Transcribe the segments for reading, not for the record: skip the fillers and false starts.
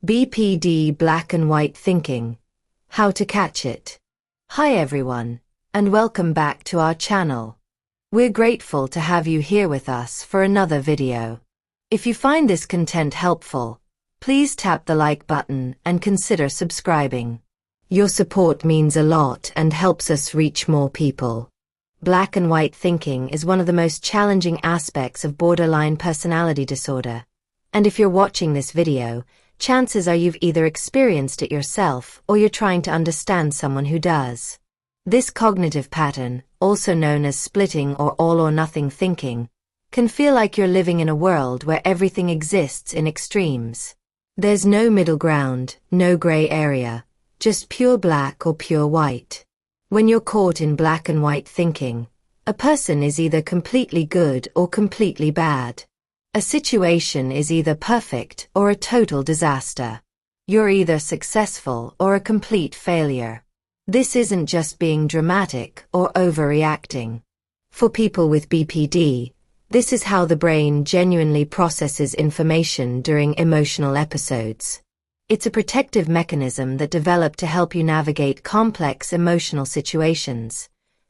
BPD Black-and-White Thinking, How to Catch It. Hi everyone, and welcome back to our channel. We're grateful to have you here with us for another video. If you find this content helpful, please tap the like button and consider subscribing. Your support means a lot and helps us reach more people. Black and white thinking is one of the most challenging aspects of borderline personality disorder. And if you're watching this video, chances are you've either experienced it yourself or you're trying to understand someone who does. This cognitive pattern, also known as splitting or all-or-nothing thinking, can feel like you're living in a world where everything exists in extremes. There's no middle ground, no gray area, just pure black or pure white. When you're caught in black and white thinking, a person is either completely good or completely bad. A situation is either perfect or a total disaster. You're either successful or a complete failure. This isn't just being dramatic or overreacting. For people with BPD, this is how the brain genuinely processes information during emotional episodes. It's a protective mechanism that developed to help you navigate complex emotional situations,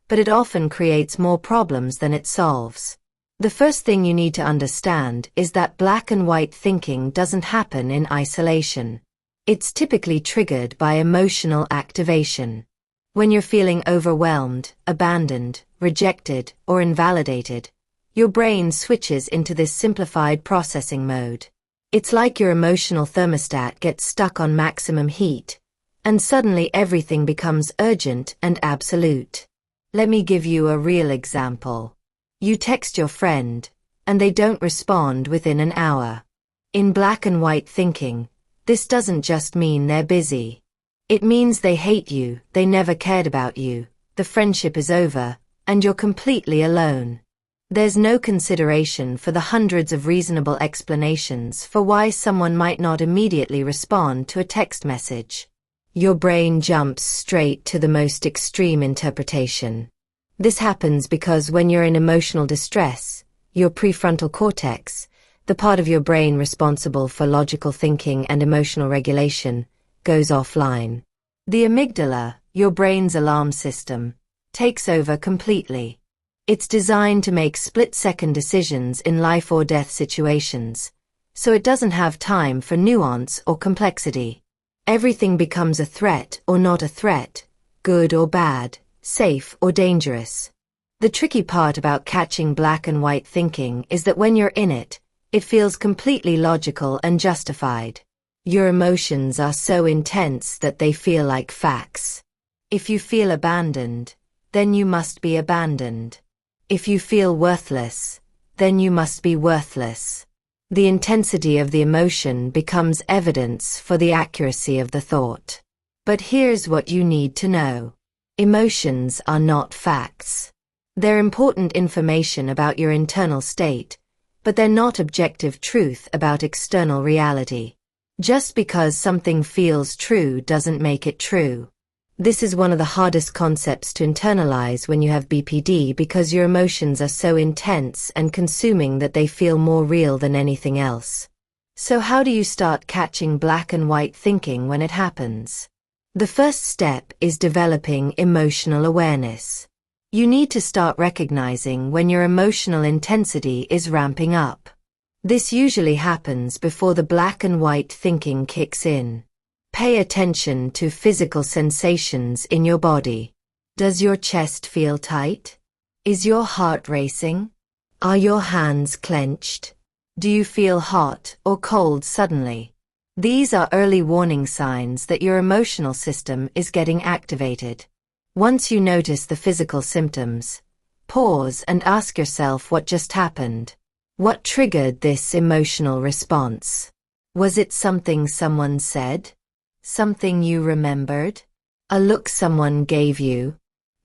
but it often creates more problems than it solves. The first thing you need to understand is that black and white thinking doesn't happen in isolation. It's typically triggered by emotional activation. When you're feeling overwhelmed, abandoned, rejected, or invalidated, your brain switches into this simplified processing mode. It's like your emotional thermostat gets stuck on maximum heat, and suddenly everything becomes urgent and absolute. Let me give you a real example. You text your friend, and they don't respond within an hour. In black and white thinking, this doesn't just mean they're busy. It means they hate you, they never cared about you, the friendship is over, and you're completely alone. There's no consideration for the hundreds of reasonable explanations for why someone might not immediately respond to a text message. Your brain jumps straight to the most extreme interpretation. This happens because when you're in emotional distress, your prefrontal cortex, the part of your brain responsible for logical thinking and emotional regulation, goes offline. The amygdala, your brain's alarm system, takes over completely. It's designed to make split-second decisions in life or death situations, so it doesn't have time for nuance or complexity. Everything becomes a threat or not a threat, good or bad, safe or dangerous. The tricky part about catching black and white thinking is that when you're in it, it feels completely logical and justified. Your emotions are so intense that they feel like facts. If you feel abandoned, then you must be abandoned. If you feel worthless, then you must be worthless. The intensity of the emotion becomes evidence for the accuracy of the thought. But here's what you need to know. Emotions are not facts. They're important information about your internal state, but they're not objective truth about external reality. Just because something feels true doesn't make it true. This is one of the hardest concepts to internalize when you have BPD because your emotions are so intense and consuming that they feel more real than anything else. So how do you start catching black and white thinking when it happens? The first step is developing emotional awareness. You need to start recognizing when your emotional intensity is ramping up. This usually happens before the black and white thinking kicks in. Pay attention to physical sensations in your body. Does your chest feel tight? Is your heart racing? Are your hands clenched? Do you feel hot or cold suddenly? These are early warning signs that your emotional system is getting activated. Once you notice the physical symptoms, pause and ask yourself what just happened. What triggered this emotional response? Was it something someone said? Something you remembered? A look someone gave you?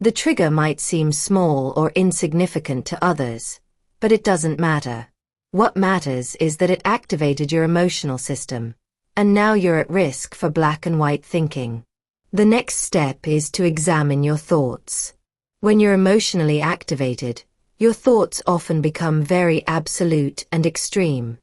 The trigger might seem small or insignificant to others, but it doesn't matter. What matters is that it activated your emotional system, and now you're at risk for black and white thinking. The next step is to examine your thoughts. When you're emotionally activated, your thoughts often become very absolute and extreme.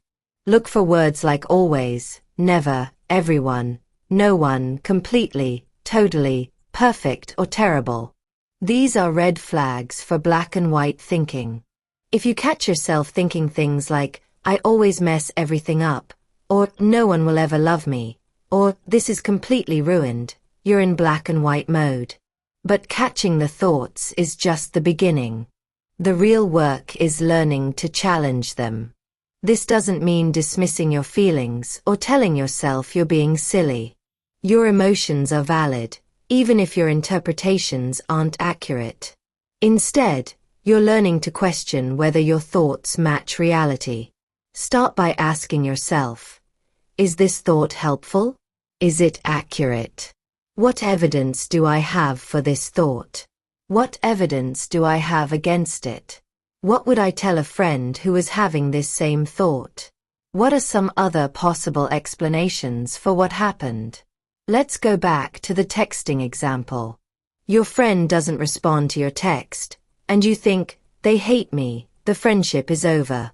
Look for words like always, never, everyone, no one, completely, totally, perfect or terrible. These are red flags for black and white thinking. If you catch yourself thinking things like, I always mess everything up, or no one will ever love me, or this is completely ruined, you're in black and white mode. But catching the thoughts is just the beginning. The real work is learning to challenge them. This doesn't mean dismissing your feelings or telling yourself you're being silly. Your emotions are valid, even if your interpretations aren't accurate. Instead, you're learning to question whether your thoughts match reality. Start by asking yourself, is this thought helpful? Is it accurate? What evidence do I have for this thought? What evidence do I have against it? What would I tell a friend who was having this same thought? What are some other possible explanations for what happened? Let's go back to the texting example. Your friend doesn't respond to your text, and you think, they hate me, the friendship is over.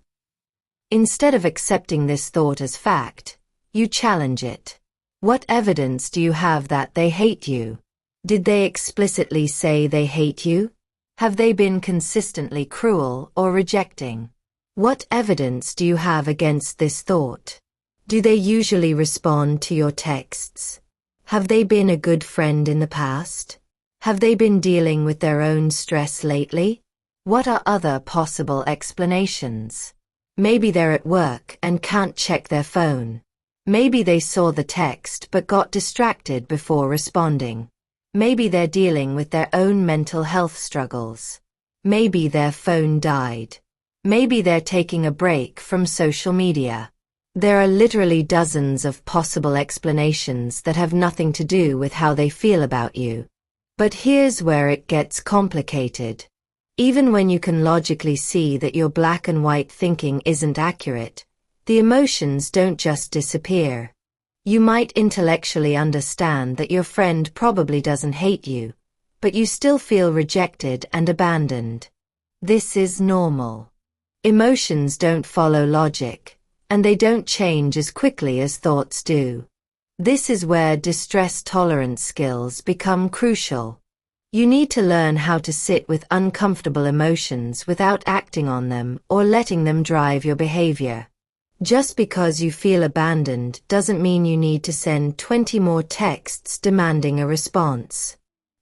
Instead of accepting this thought as fact, you challenge it. What evidence do you have that they hate you? Did they explicitly say they hate you? Have they been consistently cruel or rejecting? What evidence do you have against this thought? Do they usually respond to your texts? Have they been a good friend in the past? Have they been dealing with their own stress lately? What are other possible explanations? Maybe they're at work and can't check their phone. Maybe they saw the text but got distracted before responding. Maybe they're dealing with their own mental health struggles. Maybe their phone died. Maybe they're taking a break from social media. There are literally dozens of possible explanations that have nothing to do with how they feel about you. But here's where it gets complicated. Even when you can logically see that your black and white thinking isn't accurate, the emotions don't just disappear. You might intellectually understand that your friend probably doesn't hate you, but you still feel rejected and abandoned. This is normal. Emotions don't follow logic, and they don't change as quickly as thoughts do. This is where distress tolerance skills become crucial. You need to learn how to sit with uncomfortable emotions without acting on them or letting them drive your behavior. Just because you feel abandoned doesn't mean you need to send 20 more texts demanding a response.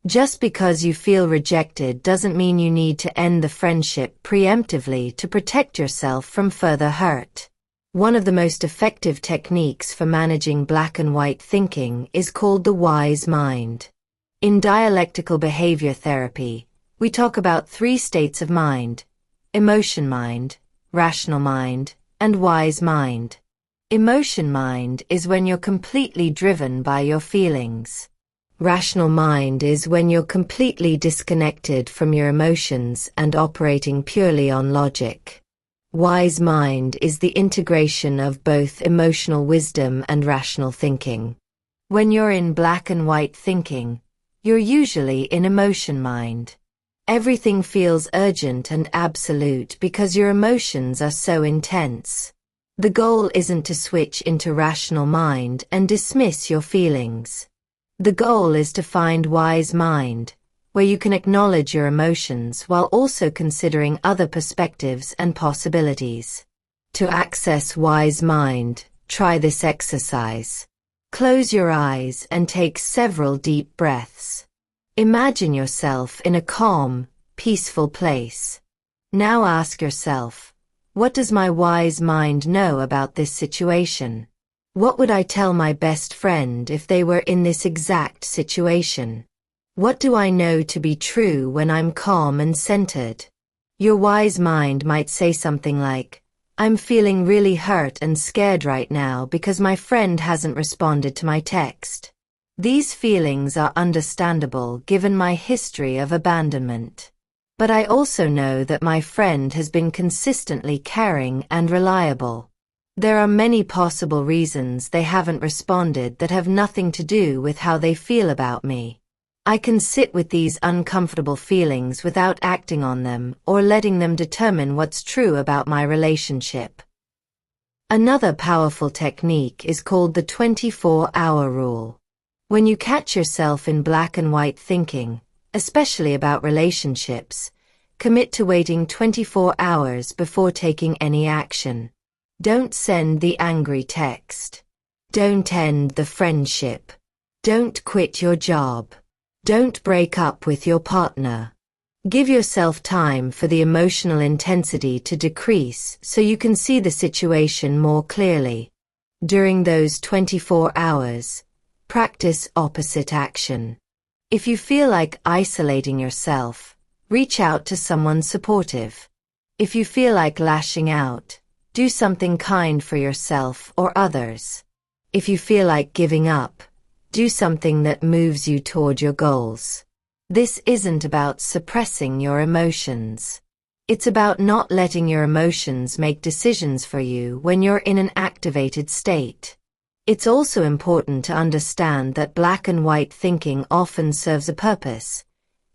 Just because you feel rejected doesn't mean you need to end the friendship preemptively to protect yourself from further hurt. One of the most effective techniques for managing black and white thinking is called the wise mind. In dialectical behavior therapy, we talk about 3 states of mind: emotion mind, rational mind, and wise mind. Emotion mind is when you're completely driven by your feelings. Rational mind is when you're completely disconnected from your emotions and operating purely on logic. Wise mind is the integration of both emotional wisdom and rational thinking. When you're in black and white thinking, you're usually in emotion mind. Everything feels urgent and absolute because your emotions are so intense. The goal isn't to switch into rational mind and dismiss your feelings. The goal is to find wise mind, where you can acknowledge your emotions while also considering other perspectives and possibilities. To access wise mind, try this exercise. Close your eyes and take several deep breaths. Imagine yourself in a calm, peaceful place. Now ask yourself, what does my wise mind know about this situation? What would I tell my best friend if they were in this exact situation? What do I know to be true when I'm calm and centered? Your wise mind might say something like, I'm feeling really hurt and scared right now because my friend hasn't responded to my text. These feelings are understandable given my history of abandonment. But I also know that my friend has been consistently caring and reliable. There are many possible reasons they haven't responded that have nothing to do with how they feel about me. I can sit with these uncomfortable feelings without acting on them or letting them determine what's true about my relationship. Another powerful technique is called the 24-hour rule. When you catch yourself in black and white thinking, especially about relationships, commit to waiting 24 hours before taking any action. Don't send the angry text. Don't end the friendship. Don't quit your job. Don't break up with your partner. Give yourself time for the emotional intensity to decrease so you can see the situation more clearly. During those 24 hours, practice opposite action. If you feel like isolating yourself, reach out to someone supportive. If you feel like lashing out, do something kind for yourself or others. If you feel like giving up, do something that moves you toward your goals. This isn't about suppressing your emotions. It's about not letting your emotions make decisions for you when you're in an activated state. It's also important to understand that black and white thinking often serves a purpose,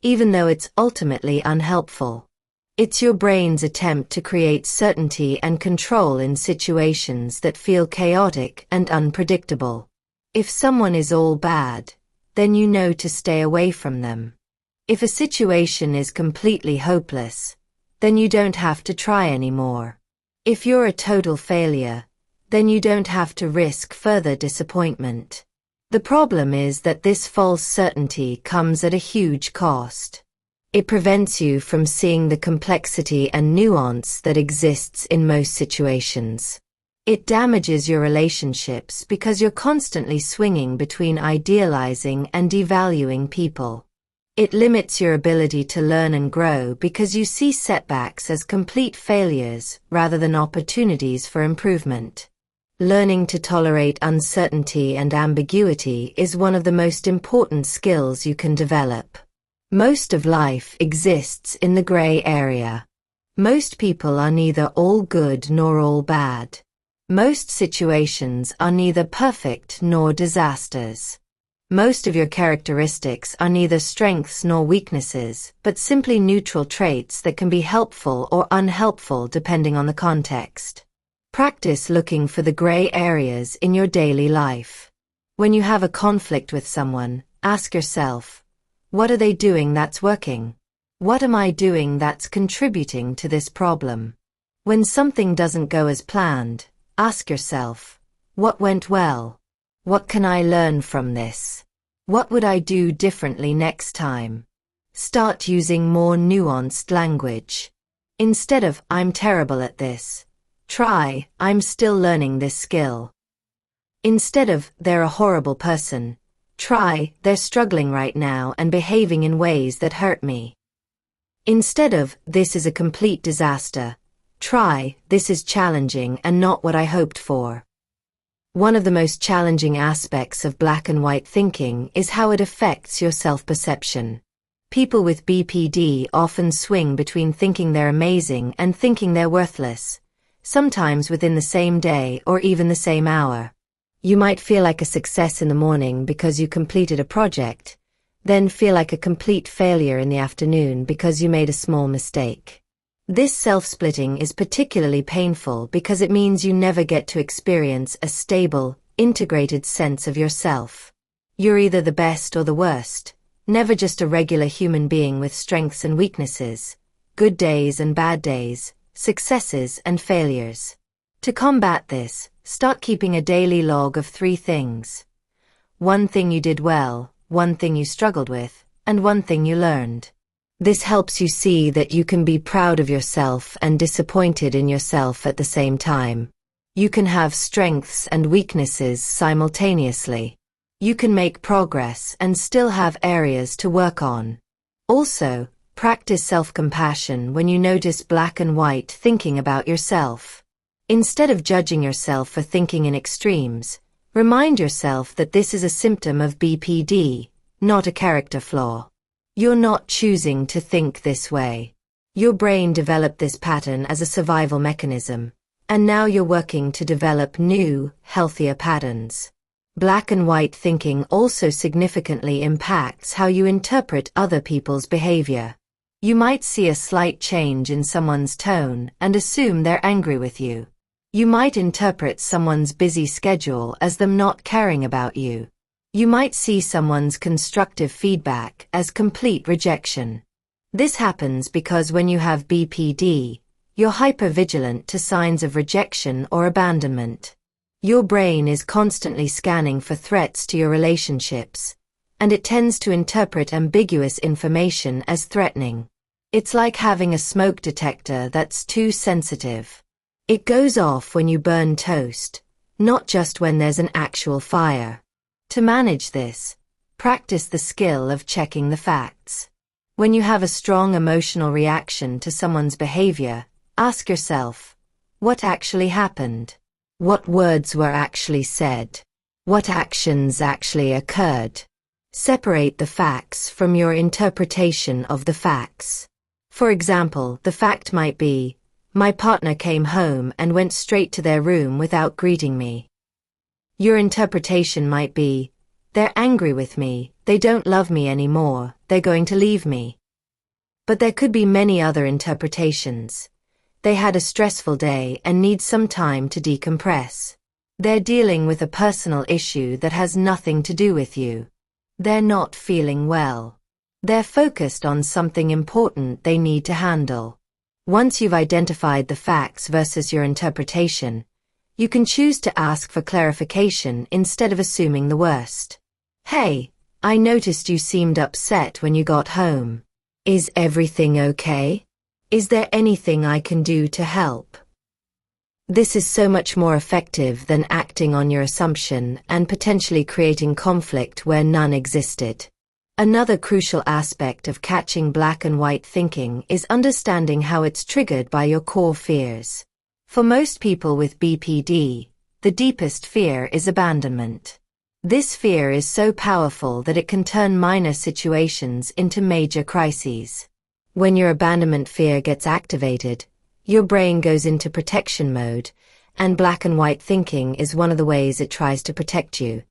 even though it's ultimately unhelpful. It's your brain's attempt to create certainty and control in situations that feel chaotic and unpredictable. If someone is all bad, then you know to stay away from them. If a situation is completely hopeless, then you don't have to try anymore. If you're a total failure, then you don't have to risk further disappointment. The problem is that this false certainty comes at a huge cost. It prevents you from seeing the complexity and nuance that exists in most situations. It damages your relationships because you're constantly swinging between idealizing and devaluing people. It limits your ability to learn and grow because you see setbacks as complete failures rather than opportunities for improvement. Learning to tolerate uncertainty and ambiguity is one of the most important skills you can develop. Most of life exists in the gray area. Most people are neither all good nor all bad. Most situations are neither perfect nor disasters. Most of your characteristics are neither strengths nor weaknesses, but simply neutral traits that can be helpful or unhelpful depending on the context. Practice looking for the gray areas in your daily life. When you have a conflict with someone, ask yourself, what are they doing that's working? What am I doing that's contributing to this problem? When something doesn't go as planned, ask yourself, what went well? What can I learn from this? What would I do differently next time? Start using more nuanced language. Instead of, I'm terrible at this, try, I'm still learning this skill. Instead of, they're a horrible person, try, they're struggling right now and behaving in ways that hurt me. Instead of, this is a complete disaster, try, this is challenging and not what I hoped for. One of the most challenging aspects of black and white thinking is how it affects your self-perception. People with BPD often swing between thinking they're amazing and thinking they're worthless, sometimes within the same day or even the same hour. You might feel like a success in the morning because you completed a project, then feel like a complete failure in the afternoon because you made a small mistake. This self-splitting is particularly painful because it means you never get to experience a stable, integrated sense of yourself. You're either the best or the worst, never just a regular human being with strengths and weaknesses, good days and bad days, successes and failures. To combat this, start keeping a daily log of 3 things. 1 thing you did well, 1 thing you struggled with, and 1 thing you learned. This helps you see that you can be proud of yourself and disappointed in yourself at the same time. You can have strengths and weaknesses simultaneously. You can make progress and still have areas to work on. Also, practice self-compassion when you notice black and white thinking about yourself. Instead of judging yourself for thinking in extremes, remind yourself that this is a symptom of BPD, not a character flaw. You're not choosing to think this way. Your brain developed this pattern as a survival mechanism, and now you're working to develop new, healthier patterns. Black and white thinking also significantly impacts how you interpret other people's behavior. You might see a slight change in someone's tone and assume they're angry with you. You might interpret someone's busy schedule as them not caring about you. You might see someone's constructive feedback as complete rejection. This happens because when you have BPD, you're hypervigilant to signs of rejection or abandonment. Your brain is constantly scanning for threats to your relationships, and it tends to interpret ambiguous information as threatening. It's like having a smoke detector that's too sensitive. It goes off when you burn toast, not just when there's an actual fire. To manage this, practice the skill of checking the facts. When you have a strong emotional reaction to someone's behavior, ask yourself, what actually happened? What words were actually said? What actions actually occurred? Separate the facts from your interpretation of the facts. For example, the fact might be, my partner came home and went straight to their room without greeting me. Your interpretation might be, they're angry with me, they don't love me anymore, they're going to leave me. But there could be many other interpretations. They had a stressful day and need some time to decompress. They're dealing with a personal issue that has nothing to do with you. They're not feeling well. They're focused on something important they need to handle. Once you've identified the facts versus your interpretation, you can choose to ask for clarification instead of assuming the worst. Hey, I noticed you seemed upset when you got home. Is everything okay? Is there anything I can do to help? This is so much more effective than acting on your assumption and potentially creating conflict where none existed. Another crucial aspect of catching black and white thinking is understanding how it's triggered by your core fears. For most people with BPD, the deepest fear is abandonment. This fear is so powerful that it can turn minor situations into major crises. When your abandonment fear gets activated, your brain goes into protection mode, and black and white thinking is one of the ways it tries to protect you.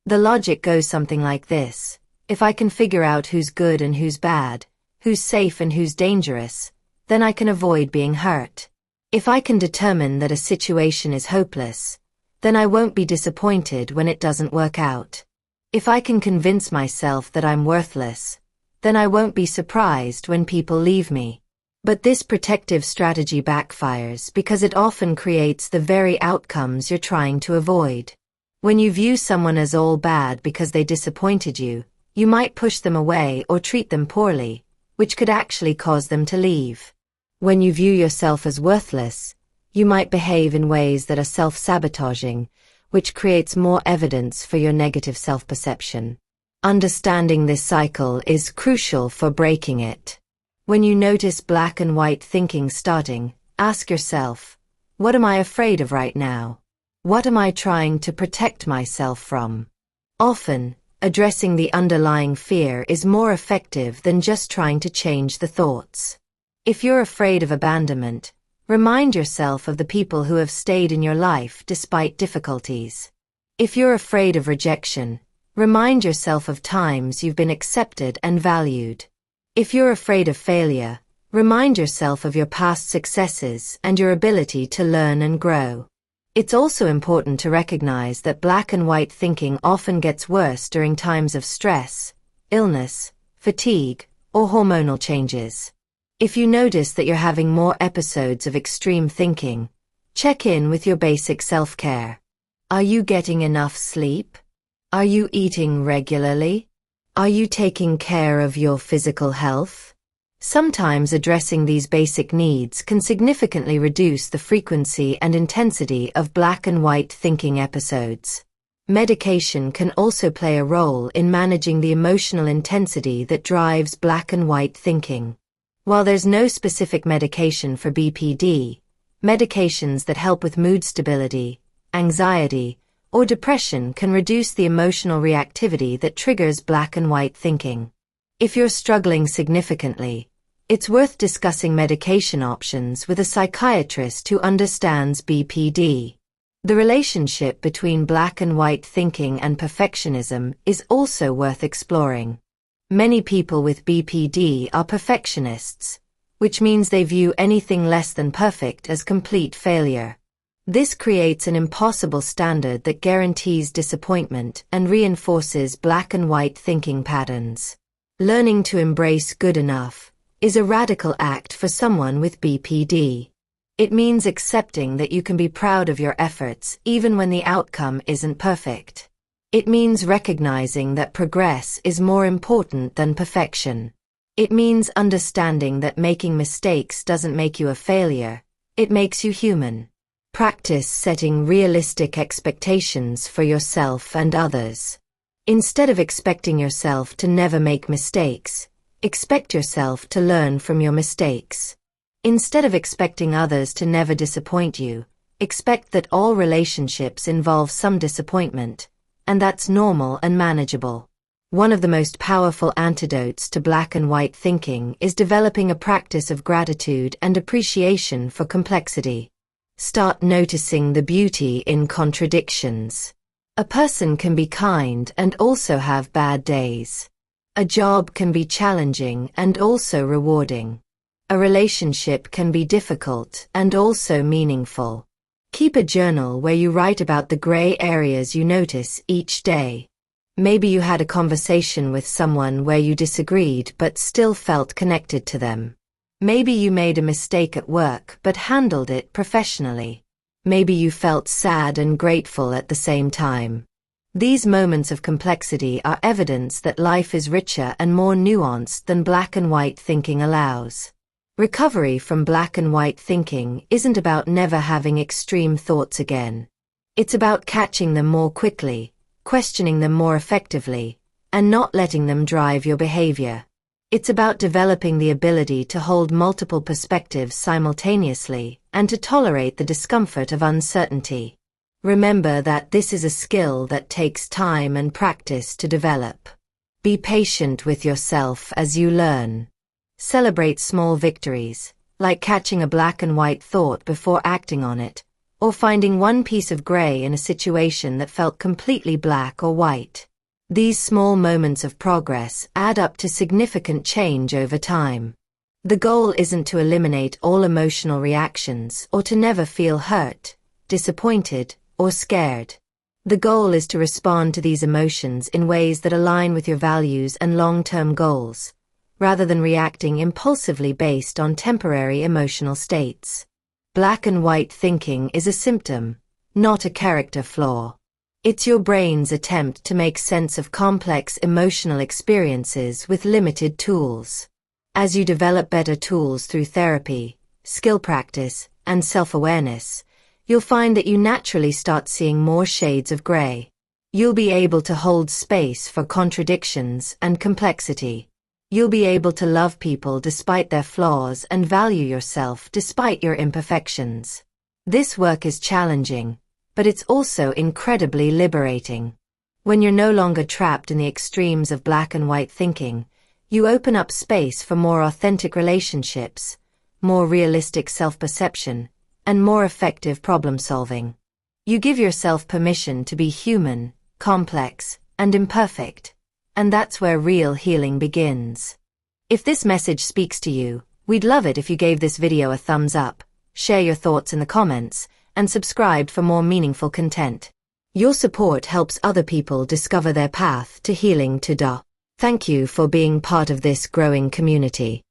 The logic goes something like this. If I can figure out who's good and who's bad, who's safe and who's dangerous, then I can avoid being hurt. If I can determine that a situation is hopeless, then I won't be disappointed when it doesn't work out. If I can convince myself that I'm worthless, then I won't be surprised when people leave me. But this protective strategy backfires because it often creates the very outcomes you're trying to avoid. When you view someone as all bad because they disappointed you, you might push them away or treat them poorly, which could actually cause them to leave. When you view yourself as worthless, you might behave in ways that are self-sabotaging, which creates more evidence for your negative self-perception. Understanding this cycle is crucial for breaking it. When you notice black and white thinking starting, ask yourself, what am I afraid of right now? What am I trying to protect myself from? Often, addressing the underlying fear is more effective than just trying to change the thoughts. If you're afraid of abandonment, remind yourself of the people who have stayed in your life despite difficulties. If you're afraid of rejection, remind yourself of times you've been accepted and valued. If you're afraid of failure, remind yourself of your past successes and your ability to learn and grow. It's also important to recognize that black and white thinking often gets worse during times of stress, illness, fatigue, or hormonal changes. If you notice that you're having more episodes of extreme thinking, check in with your basic self-care. Are you getting enough sleep? Are you eating regularly? Are you taking care of your physical health? Sometimes addressing these basic needs can significantly reduce the frequency and intensity of black and white thinking episodes. Medication can also play a role in managing the emotional intensity that drives black and white thinking. While there's no specific medication for BPD, medications that help with mood stability, anxiety, or depression can reduce the emotional reactivity that triggers black and white thinking. If you're struggling significantly, it's worth discussing medication options with a psychiatrist who understands BPD. The relationship between black and white thinking and perfectionism is also worth exploring. Many people with BPD are perfectionists, which means they view anything less than perfect as complete failure. This creates an impossible standard that guarantees disappointment and reinforces black-and-white thinking patterns. Learning to embrace good enough is a radical act for someone with BPD. It means accepting that you can be proud of your efforts even when the outcome isn't perfect. It means recognizing that progress is more important than perfection. It means understanding that making mistakes doesn't make you a failure, it makes you human. Practice setting realistic expectations for yourself and others. Instead of expecting yourself to never make mistakes, expect yourself to learn from your mistakes. Instead of expecting others to never disappoint you, expect that all relationships involve some disappointment, and that's normal and manageable. One of the most powerful antidotes to black and white thinking is developing a practice of gratitude and appreciation for complexity. Start noticing the beauty in contradictions. A person can be kind and also have bad days. A job can be challenging and also rewarding. A relationship can be difficult and also meaningful. Keep a journal where you write about the gray areas you notice each day. Maybe you had a conversation with someone where you disagreed but still felt connected to them. Maybe you made a mistake at work but handled it professionally. Maybe you felt sad and grateful at the same time. These moments of complexity are evidence that life is richer and more nuanced than black and white thinking allows. Recovery from black and white thinking isn't about never having extreme thoughts again. It's about catching them more quickly, questioning them more effectively, and not letting them drive your behavior. It's about developing the ability to hold multiple perspectives simultaneously and to tolerate the discomfort of uncertainty. Remember that this is a skill that takes time and practice to develop. Be patient with yourself as you learn. Celebrate small victories, like catching a black and white thought before acting on it, or finding one piece of gray in a situation that felt completely black or white. These small moments of progress add up to significant change over time. The goal isn't to eliminate all emotional reactions or to never feel hurt, disappointed, or scared. The goal is to respond to these emotions in ways that align with your values and long-term goals, rather than reacting impulsively based on temporary emotional states. Black and white thinking is a symptom, not a character flaw. It's your brain's attempt to make sense of complex emotional experiences with limited tools. As you develop better tools through therapy, skill practice, and self-awareness, you'll find that you naturally start seeing more shades of gray. You'll be able to hold space for contradictions and complexity. You'll be able to love people despite their flaws and value yourself despite your imperfections. This work is challenging, but it's also incredibly liberating. When you're no longer trapped in the extremes of black and white thinking, you open up space for more authentic relationships, more realistic self-perception, and more effective problem-solving. You give yourself permission to be human, complex, and imperfect. And that's where real healing begins. If this message speaks to you, we'd love it if you gave this video a thumbs up, share your thoughts in the comments, and subscribe for more meaningful content. Your support helps other people discover their path to healing. Thank you for being part of this growing community.